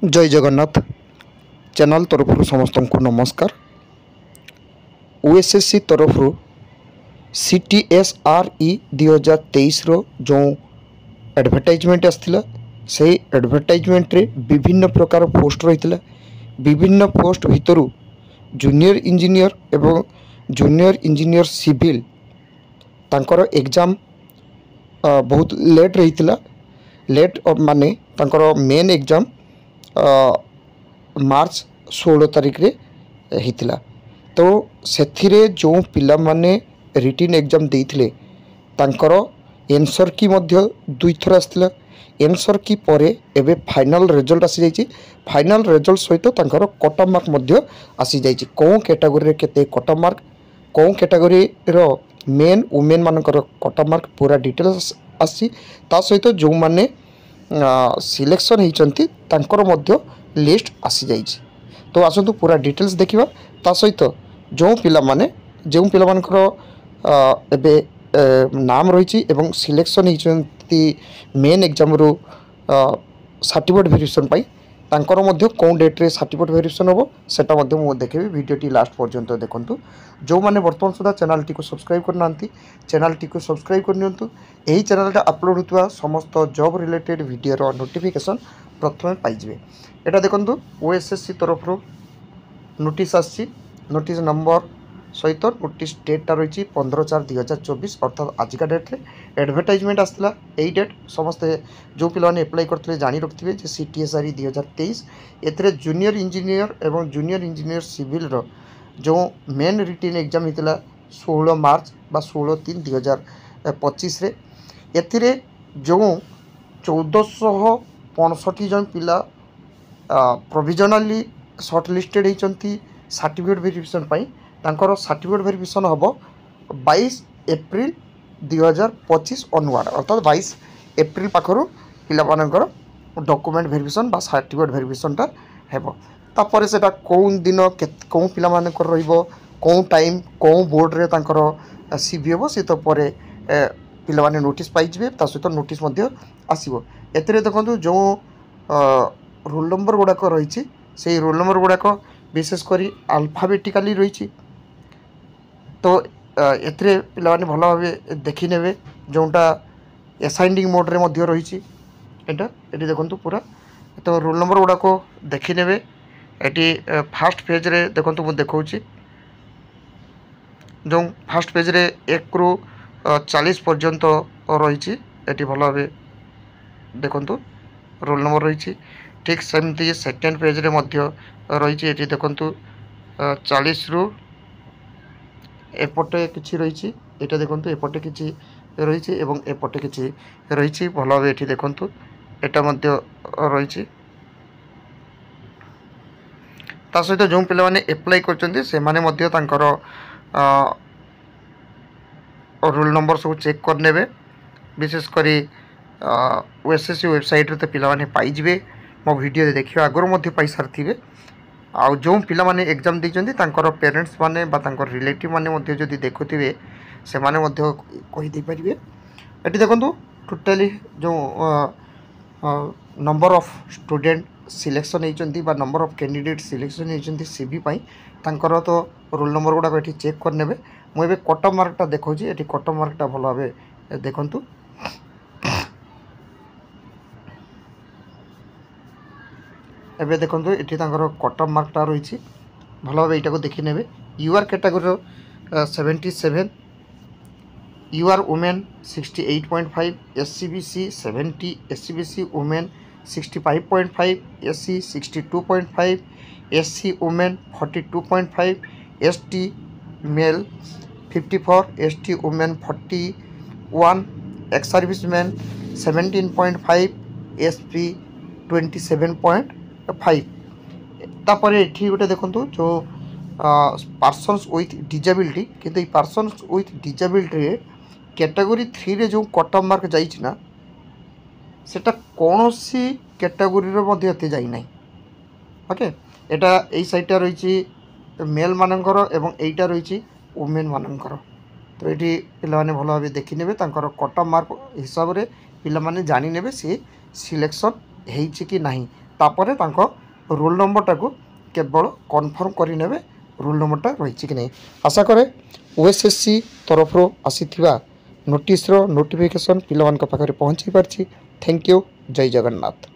जय जगन्नाथ चैनल तरफ समस्त को नमस्कार। ओएसएससी तरफ CTSRE 2023 रो जो एडवर्टाइजमेंट आसला से एडवर्टाइजमेंट रे विभिन्न प्रकार पोस्ट रही विभिन्न पोस्ट भितर जूनियर इंजीनियर एवं जूनियर इंजीनियर सिविल तांकर एग्जाम बहुत लेट रही लेट माने तांकर मेन एग्जाम मार्च 16 तारिख रे होता। तो से जो पिला माने रिटिन एग्जाम देइथिले तांकर एनसर की मध्य दुई थर आसला। एनसर की परे एबे फाइनल रिजल्ट आसी जाइछि। फाइनल रिजल्ट सहित तांकर कट ऑफ मार्क मध्य आसी जाइछि। को कैटेगरी रे केते कट ऑफ मार्क, को कैटेगरी रो मेन वुमेन मानकर कट ऑफ मार्क पूरा डिटेल्स आसी। ता सहित जो माने सिलेक्शन होती तांकर मध्य लिस्ट आसी जाइछि। तो आसतु पूरा डिटेल्स देखिबा। ता सहित जो पिला माने एबे नाम रही एवं सिलेक्शन होती मेन एग्जाम रो सर्टिफिकेट वेरिफिकेशन पाई तांकर मध्य कौन डेट रे सर्टिफिकेट वेरिफिकेशन होबो सेटा मध्य मु देखेबी। वीडियोटी लास्ट पर्यंत देखंतु। जो माने वर्तमान सुधा चैनल टी को सब्सक्राइब करनांती चैनल टी को सब्सक्राइब करनियंतु। एही चैनल टा अपलोड होतवा समस्त जॉब रिलेटेड वीडियो रो नोटिफिकेशन प्रथमे पाई जिवे। एटा देखंतु ओएसएससी तरफ रो नोटिस आसी। नोटिस नंबर सहित नोटिस डेटा रही 15/4/2024 अर्थात आजिका डेट रे एडवर्टाइजमेंट आसला। यही डेट समस्ते जो पिलाने एप्लाई करते जानी रखिए CTSRE 2023 एथिरे जूनियर इंजीनियर एवं जूनियर इंजीनियर सिविल रो जो मेन रिटिन एग्जाम होता 16 मार्च बा 16/3/2025 रे एथिरे जो 1465 जन पिला प्रोविजनली शॉर्टलिस्टेड होती सर्टिफिकेट वेरिफिकेशन पाई। तांकर सर्टिफिकेट वेरिफिकेशन हम 22 एप्रिल 2025 ऑनवर्ड अर्थात 22 एप्रिल पाखर पिलामानकर डॉक्यूमेंट वेरिफिकेशन बा सर्टिफिकेट वेरिफिकेशनटा हेबो। तापर सेटा कौन दिन कौन पिलामानकर रहिबो कौन टाइम कौन बोर्ड रे तांकर सीवी हेबो से तो परे पिलामाने नोटिस पाई जिवे। ता सहित नोटिस मध्य आसीबो। एतरे देखंतु जो रोल नंबर गुड़ाक रही से रोल नंबर गुड़ाक विशेष करी अल्फाबेटिकली रही। तो एथरे पिलाने भल भाव देखी ने जोटा एसाइंडिंग मोड रे मध्य रही एटा एटी देखंतु पूरा। तो रोल नंबर गुड़ाक देखी ने एटी फास्ट पेज रे देखंतु मु देखौछि जो फास्ट पेज रे 1 रु 40 पर्यंत रही एटी भल भाव देखंतु रोल नंबर रही। ठीक सेमती सेकेंड पेज रे मध्य रही एटी देखंतु 40 रु एपटे किछि रही एटा देखंतु एपटे किछि रही एवं एपटे किछि रही भल भाव एटी देखंतु एटा मध्य रही। ता सहित जो पिला माने एप्लाई करचंती से माने मध्य तांकर रोल नंबर सब चेक कर नेबे। विशेष करी ओएसएससी वेबसाइट रे तो पिला माने पाई जिवे। मो वीडियो देखियो आगरो मध्य पाई सारथिबे। आउ जो पिला माने एग्जाम देइचंती तांकर पेरेंट्स माने बा तांकर रिलेटिव माने मध्य जदि देखुथिबे से माने मध्य कहि दे परिबे। एटी देखंतु टोटली जो नंबर ऑफ स्टूडेंट सिलेक्शन होइचंती बा नंबर ऑफ कैंडिडेट सिलेक्शन होइचंती सीवी पाई तांकर तो रोल नंबर गुडा एटी चेक कर नेबे। मु एबे कट ऑफ मार्कटा देखौछि। एटी कट ऑफ मार्कटा भलो भाबे देखंतु। एबे देखंतु एठी तांकर कट ऑफ मार्कटा रही भल भाव एटा को देखि नेबे। UR category 77 UR women 68.5 SCBC 70 SCBC women 65.5 SC 62.5 SC women 42.5 ST male 54 ST women 41 ex service man 17.5 SP 27.5। तापर एठी गोटे देखंतु जो पर्सन्स विथ डिजेबिलिटी किंतु पर्सन्स विथ डिजेबिलिटी रे कैटेगरी 3 रे जो कट ऑफ मार्क जाइछि ना सेटा कोनोसी कैटेगरी रे मध्ये एते जाई नै। ओके एटा एई साइडटा रहिछि मेल मानकर एवं एइटा रहिछि वुमेन मानकर। तो ये पिलाने भल भाव देखी ने कट ऑफ मार्क हिसाब से पिलाने जानी ने सी सिलेक्शन कि नहीं तापर तांको रोल नंबरटा को केवल कन्फर्म करें रोल नंबरटा रही कि नहीं। आशा करे ओएसएससी तरफ आसीथिबा नोटिस रो नोटिफिकेशन पिला पाखे पहुँची पार्छि। Thank you. जय जगन्नाथ।